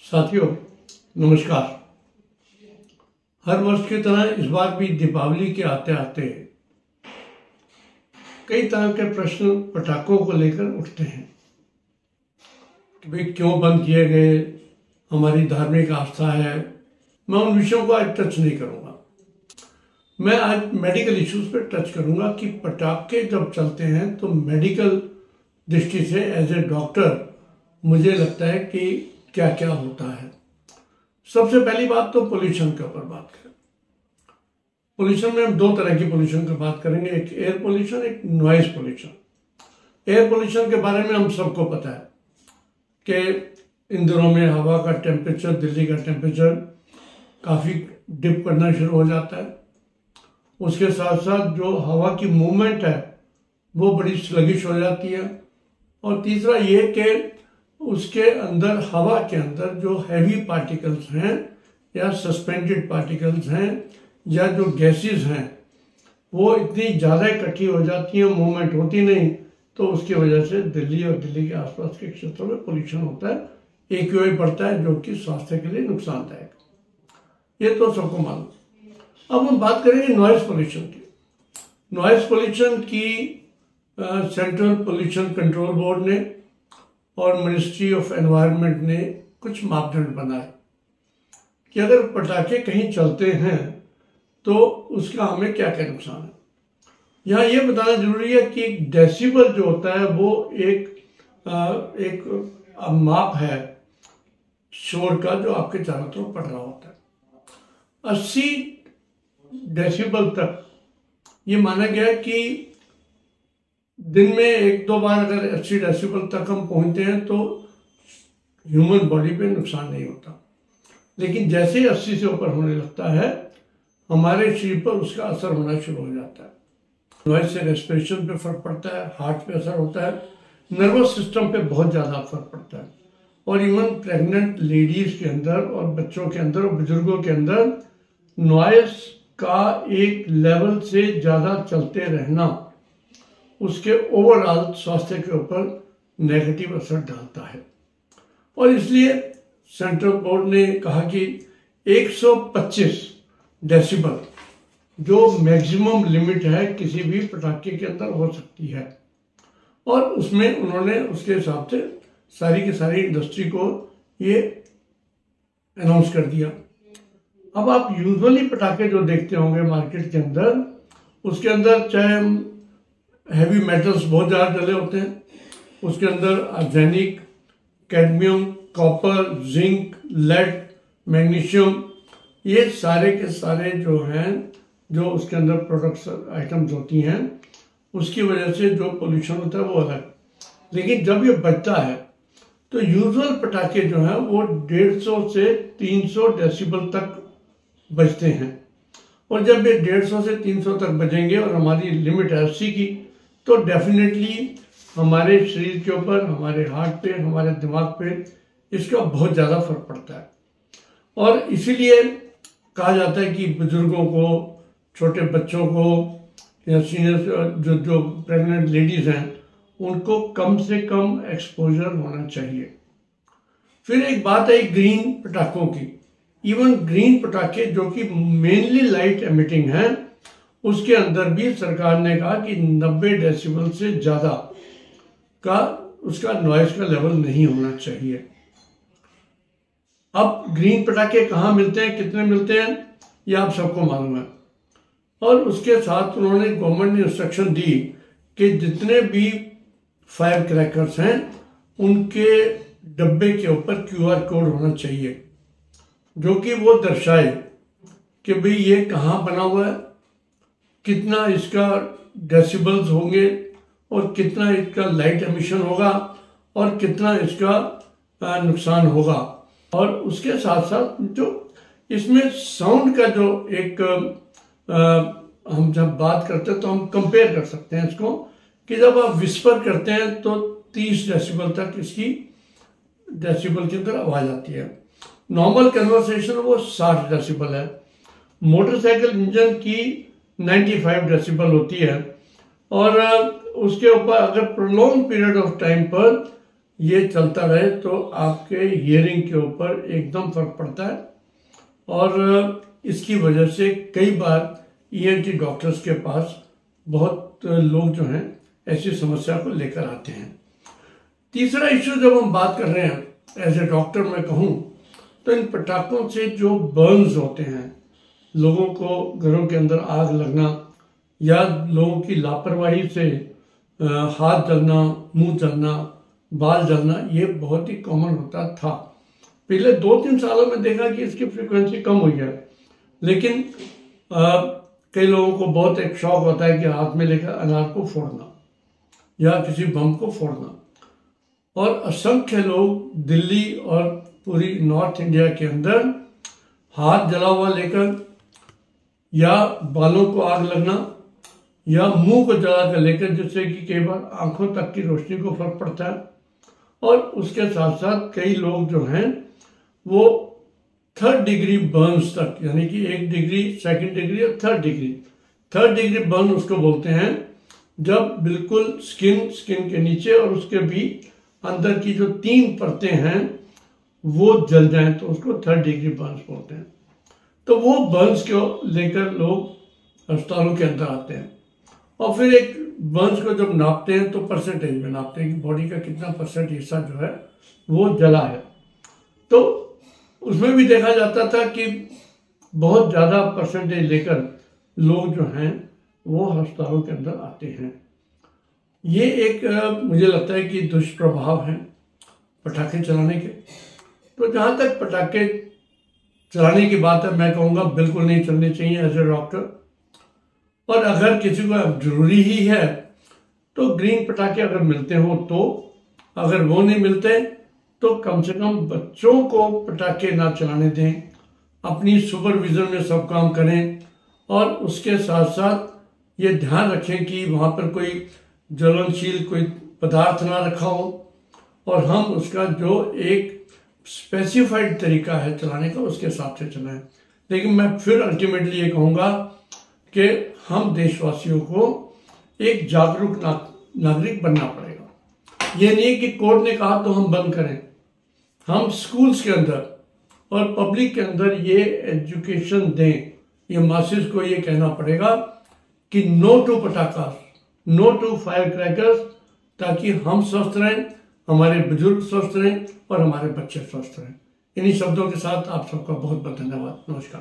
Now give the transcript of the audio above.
साथियों नमस्कार। हर वर्ष की तरह इस बार भी दीपावली के आते आते कई तरह के प्रश्न पटाखों को लेकर उठते हैं कि भाई क्यों बंद किए गए, हमारी धार्मिक आस्था है। मैं उन विषयों को आज टच नहीं करूंगा। मैं आज मेडिकल इश्यूज पे टच करूंगा कि पटाखे जब चलते हैं तो मेडिकल दृष्टि से एज ए डॉक्टर मुझे लगता है कि क्या क्या होता है। सबसे पहली बात तो पोल्यूशन के ऊपर बात करें। पोल्यूशन में हम दो तरह की पोल्यूशन की बात करेंगे, एक एयर पोल्यूशन, एक नॉइज पोल्यूशन। एयर पोल्यूशन के बारे में हम सबको पता है कि इन दिनों में हवा का टेम्परेचर, दिल्ली का टेम्परेचर काफ़ी डिप करना शुरू हो जाता है। उसके साथ साथ जो हवा की मूवमेंट है वो बड़ी स्लगिश हो जाती है। और तीसरा ये कि उसके अंदर, हवा के अंदर जो हैवी पार्टिकल्स हैं या सस्पेंडेड पार्टिकल्स हैं या जो गैसेस हैं वो इतनी ज़्यादा इकट्ठी हो जाती हैं, मूवमेंट होती नहीं, तो उसकी वजह से दिल्ली और दिल्ली के आसपास के क्षेत्रों में पोल्यूशन होता है, AQI बढ़ता है, जो कि स्वास्थ्य के लिए नुकसानदायक। ये तो सबको मालूम। अब हम बात करेंगे नॉइज पोल्यूशन की। नॉइज पोल्यूशन की सेंट्रल पोल्यूशन कंट्रोल बोर्ड ने और मिनिस्ट्री ऑफ एनवायरनमेंट ने कुछ मापदंड बनाए कि अगर पटाखे कहीं चलते हैं तो उसका हमें क्या क्या नुकसान है। यहाँ ये बताना जरूरी है कि डेसिबल जो होता है वो एक माप है शोर का जो आपके चारों तरफ पड़ रहा होता है। 80 डेसिबल तक ये माना गया कि दिन में एक दो बार अगर 80 डेसिबल तक हम पहुंचते हैं तो ह्यूमन बॉडी पे नुकसान नहीं होता, लेकिन जैसे ही 80 से ऊपर होने लगता है हमारे शरीर पर उसका असर होना शुरू हो जाता है। नॉइज से रेस्पिरेशन पे फर्क पड़ता है, हार्ट पे असर होता है, नर्वस सिस्टम पे बहुत ज़्यादा फर्क पड़ता है। और इवन प्रेग्नेंट लेडीज के अंदर और बच्चों के अंदर और बुजुर्गों के अंदर नॉइज का एक लेवल से ज़्यादा चलते रहना उसके ओवरऑल स्वास्थ्य के ऊपर नेगेटिव असर डालता है। और इसलिए सेंट्रल बोर्ड ने कहा कि 125 डेसिबल जो मैक्सिमम लिमिट है किसी भी पटाखे के अंदर हो सकती है, और उसमें उन्होंने उसके हिसाब से सारी की सारी इंडस्ट्री को ये अनाउंस कर दिया। अब आप यूजुअली पटाखे जो देखते होंगे मार्केट के अंदर, उसके अंदर चाहे हैवी मेटल्स बहुत ज़्यादा डले होते हैं, उसके अंदर arsenic, cadmium, copper, zinc, lead, magnesium, ये सारे के सारे जो हैं, जो उसके अंदर प्रोडक्ट्स आइटम्स होती हैं, उसकी वजह से जो पोल्यूशन होता है वो अलग। लेकिन जब ये बचता है तो यूजुअल पटाखे जो हैं वो 150 से 300 डेसिबल तक बजते हैं। और जब ये 150 से 300 तक बजेंगे और हमारी लिमिट है 80 की, तो डेफिनेटली हमारे शरीर के ऊपर, हमारे हार्ट पे, हमारे दिमाग पे इसका बहुत ज़्यादा फर्क पड़ता है। और इसीलिए कहा जाता है कि बुजुर्गों को, छोटे बच्चों को या सीनियर जो प्रेग्नेंट लेडीज हैं उनको कम से कम एक्सपोजर होना चाहिए। फिर एक बात है ग्रीन पटाखों की। इवन ग्रीन पटाखे जो कि मेनली लाइट एमिटिंग हैं, उसके अंदर भी सरकार ने कहा कि 90 डेसिबल से ज़्यादा का उसका नॉइज का लेवल नहीं होना चाहिए। अब ग्रीन पटाखे कहाँ मिलते हैं, कितने मिलते हैं, ये आप सबको मालूम है। और उसके साथ उन्होंने गवर्नमेंट ने इंस्ट्रक्शन दी कि जितने भी फायर क्रैकर्स हैं उनके डब्बे के ऊपर QR कोड होना चाहिए, जो कि वो दर्शाए कि भाई ये कहाँ बना हुआ है, कितना इसका डेसिबल्स होंगे और कितना इसका लाइट एमिशन होगा और कितना इसका नुकसान होगा। और उसके साथ साथ जो इसमें साउंड का जो एक हम जब बात करते हैं तो हम कंपेयर कर सकते हैं इसको कि जब आप विस्पर करते हैं तो 30 डेसिबल तक इसकी डेसिबल के अंदर आवाज़ आती है। नॉर्मल कन्वर्सेशन वो 60 डेसिबल है। मोटरसाइकिल इंजन की 95 डेसिबल होती है। और उसके ऊपर अगर प्रोलॉन्ग पीरियड ऑफ टाइम पर ये चलता रहे तो आपके हियरिंग के ऊपर एकदम फर्क पड़ता है। और इसकी वजह से कई बार ईएनटी डॉक्टर्स के पास बहुत लोग जो हैं ऐसी समस्या को लेकर आते हैं। तीसरा इश्यू जब हम बात कर रहे हैं एज ए डॉक्टर मैं कहूँ तो इन पटाखों से जो बर्न्स होते हैं, लोगों को घरों के अंदर आग लगना या लोगों की लापरवाही से हाथ जलना, मुंह जलना, बाल जलना, ये बहुत ही कॉमन होता था। पिछले 2-3 सालों में देखा कि इसकी फ्रीक्वेंसी कम हुई है, लेकिन कई लोगों को बहुत एक शौक होता है कि हाथ में लेकर अनार को फोड़ना या किसी बम को फोड़ना। और असंख्य लोग दिल्ली और पूरी नॉर्थ इंडिया के अंदर हाथ जला हुआ लेकर या बालों को आग लगना या मुंह को जला कर लेकर, जिससे कि कई बार आंखों तक की रोशनी को फर्क पड़ता है। और उसके साथ साथ कई लोग जो हैं वो 3rd डिग्री बर्न्स तक, यानी कि 1 डिग्री, 2nd डिग्री और 3rd degree. 3rd degree burn उसको बोलते हैं जब बिल्कुल स्किन के नीचे और उसके भी अंदर की जो 3 परतें हैं वो जल जाएं तो उसको 3rd डिग्री बर्न्स बोलते हैं। तो वो बर्न्स को लेकर लोग अस्पतालों के अंदर आते हैं और फिर एक बर्न्स को जब नापते हैं तो परसेंटेज में नापते हैं कि बॉडी का कितना % हिस्सा जो है वो जला है। तो उसमें भी देखा जाता था कि बहुत ज़्यादा % लेकर लोग जो हैं वो अस्पतालों के अंदर आते हैं। ये एक मुझे लगता है कि दुष्प्रभाव हैं पटाखे चलाने के। तो जहाँ तक पटाखे चलाने की बात है, मैं कहूँगा बिल्कुल नहीं चलने चाहिए एज ए डॉक्टर। और अगर किसी को जरूरी ही है तो ग्रीन पटाखे अगर मिलते हो तो, अगर वो नहीं मिलते तो कम से कम बच्चों को पटाखे ना चलाने दें, अपनी सुपरविजन में सब काम करें। और उसके साथ साथ ये ध्यान रखें कि वहाँ पर कोई ज्वलनशील कोई पदार्थ ना रखा हो और हम उसका जो एक स्पेसिफाइड तरीका है चलाने का उसके हिसाब से चलाएं। लेकिन मैं फिर अल्टीमेटली ये कहूँगा कि हम देशवासियों को एक जागरूक नागरिक बनना पड़ेगा। ये नहीं कि कोर्ट ने कहा तो हम बंद करें। हम स्कूल्स के अंदर और पब्लिक के अंदर ये एजुकेशन दें, ये मासेस को ये कहना पड़ेगा कि नो टू पटाखा, नो टू फायर क्रैकर्स, ताकि हम स्वस्थ रहें, हमारे बुजुर्ग स्वस्थ रहें और हमारे बच्चे स्वस्थ रहें। इन्हीं शब्दों के साथ आप सबका बहुत बहुत धन्यवाद। नमस्कार।